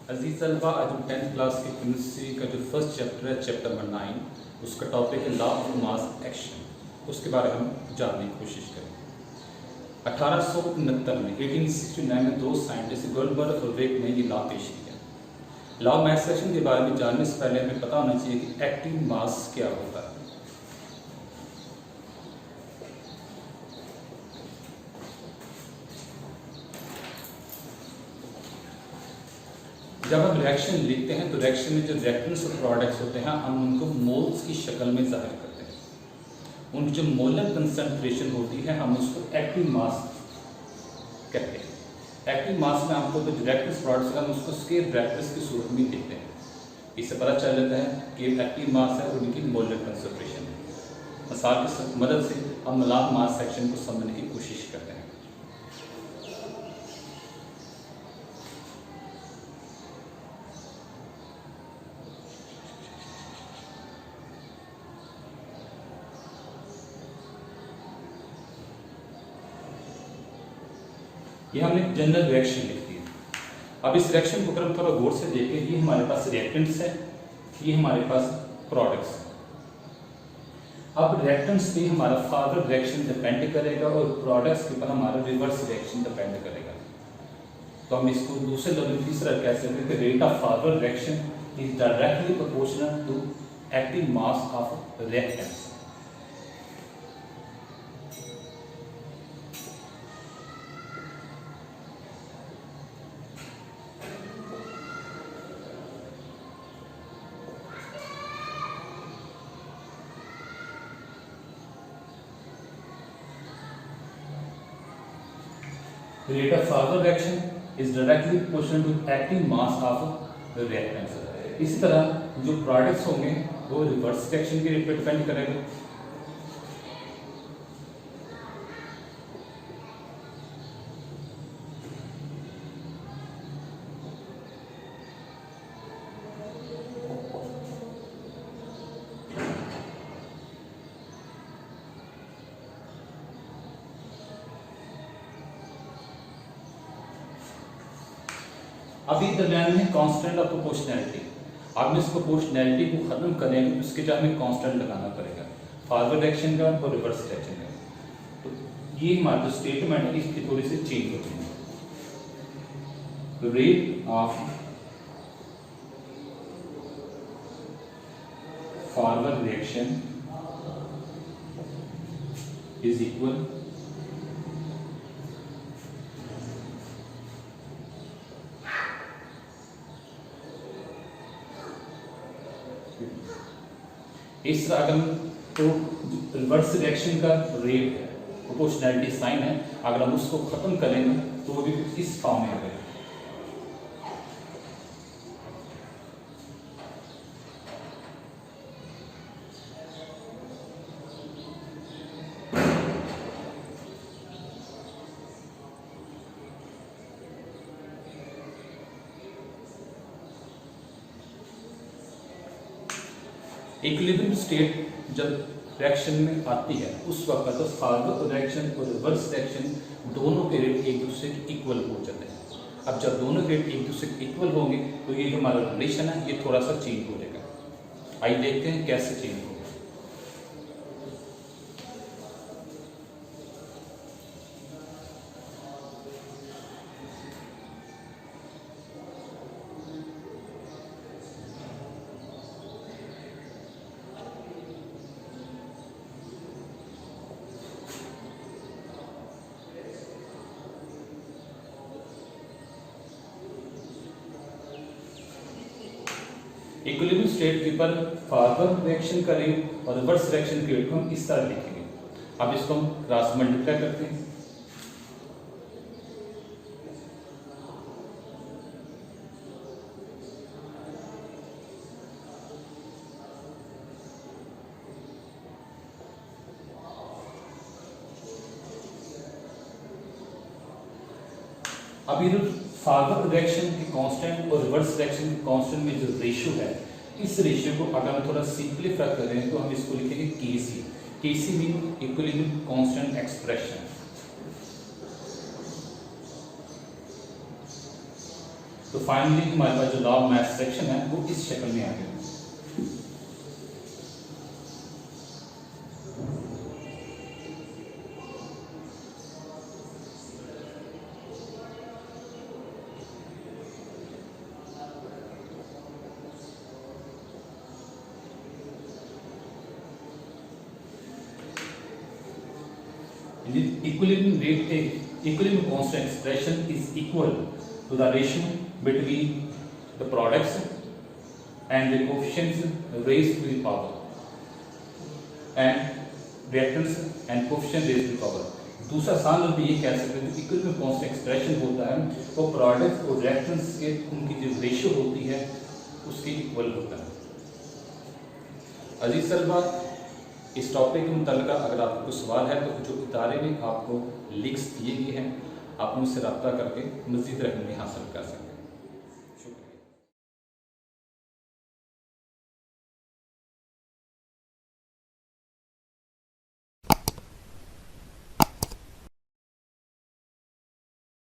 अजीज तलबा, आज हम 10th क्लास की केमिस्ट्री का जो फर्स्ट चैप्टर है, चैप्टर नंबर 9, उसका टॉपिक है लॉ ऑफ मास एक्शन। उसके बारे में हम जानने की कोशिश करें। 1869 में 1869 में दो साइंटिस्ट गोल्डबर्ग और वेक ने ये लॉ पेश किया। लॉ ऑफ मास एक्शन के बारे में जानने से पहले हमें पता होना चाहिए कि एक्टिव मास क्या होता है। जब हम रिएक्शन लिखते हैं तो रिएक्शन में जो रिएक्टेंट्स और प्रोडक्ट्स होते हैं हम उनको मोल्स की शक्ल में जाहिर करते हैं। उनकी जो मोलर कंसंट्रेशन होती है हम उसको एक्टिव मास कहते हैं। एक्टिव मास में आपको तो रिएक्टेंट्स प्रोडक्ट्स हम उसको स्केल ब्रैकेट्स की सूरत में लिखते हैं। इससे पता चल जाता है कि एक्टिव मास है और उनकी मोलर कंसंट्रेशन है। मिसाल की मदद से हम लॉ ऑफ मास एक्शन को समझने की कोशिश करते हैं। ये हमने जनरल रिएक्शन लिख दी है। अब इस रिएक्शन को अगर थोड़ा गौर से देखें, ये हमारे पास रिएक्टेंट्स है, ये हमारे पास प्रोडक्ट्स है। अब रिएक्टेंट्स पे हमारा फॉरवर्ड रिएक्शन डिपेंड करेगा और प्रोडक्ट्स के ऊपर हमारा रिवर्स रिएक्शन डिपेंड करेगा। तो हम इसको दूसरे लेवल तीसरा कह सकते हैं कि rate of forward reaction is directly proportional to active mass of reactants. The rate of forward reaction is directly proportional to active mass of the reactants. इसी तरह जो प्रोडक्ट्स होंगे वो रिवर्स रिएक्शन के रेट पर डिपेंड करेगा। अभी दरमियान में कांस्टेंट ऑफ प्रोपोर्शनैलिटी। अब हम इस प्रोपोर्शनैलिटी को खत्म करेंगे तो उसके जगह हमें कांस्टेंट लगाना पड़ेगा फॉरवर्ड रिएक्शन का और रिवर्स रिएक्शन का। तो ये हमारा जो स्टेटमेंट है इसकी थोड़ी सी चेंज होती है। Rate of forward reaction is equal इस तरह अगर तो रिवर्स रिएक्शन का रेट है, प्रोपोर्शनैलिटी साइन है, अगर हम उसको खत्म करेंगे तो वो भी इस फॉर्म में आएगा। इक्विलिब्रियम स्टेट जब रिएक्शन में आती है उस वक्त तो फॉरवर्ड रिएक्शन और रिवर्स रिएक्शन दोनों के रेट एक दूसरे के इक्वल हो जाते हैं। अब जब दोनों रेट एक दूसरे के इक्वल होंगे तो ये जो हमारा रिलेशन है ये थोड़ा सा चेंज हो जाएगा। आइए देखते हैं कैसे चेंज होगा। इक्विलिब्रियम स्टेट के ऊपर फॉरवर्ड रिएक्शन का रेट और रिवर्स रिएक्शन के रेट को हम इस तरह लिखेंगे। अब इसको हम क्रॉस मल्टीप्लाई करते हैं। अब ये जो फॉरवर्ड रिएक्शन के कांस्टेंट और रिवर्स रिएक्शन के कांस्टेंट में जो रेशियो है, इस रेशियो को अगर हम थोड़ा सिंपलीफाई करें तो हम इसको लिखेंगे केसी। केसी मीन इक्विलिब्रियम कांस्टेंट एक्सप्रेशन। तो फाइनली हमारे पास जो लॉ ऑफ मास फ्रैक्शन है वो इस शक्ल में आ गया। Equilibrium constant expression is equal to the ratio between the products and the coefficients raised to the power and reactants and coefficient raised to the power। दूसरा आसान रूप ये कह सकते हैं इक्विलिब्रियम कांस्टेंट एक्सप्रेशन होता है वो प्रोडक्ट्स और रिएक्टेंट्स के उनकी जो रेशियो होती है उसके इक्वल होता है। अजीज तलबा, इस टॉपिक के मुतालिक अगर आपको कोई सवाल है तो जो इदारे में आपको लिंक्स दिए गए हैं आप उनसे रब्ता करके मज़ीद रहनुमाई हासिल कर सकते हैं।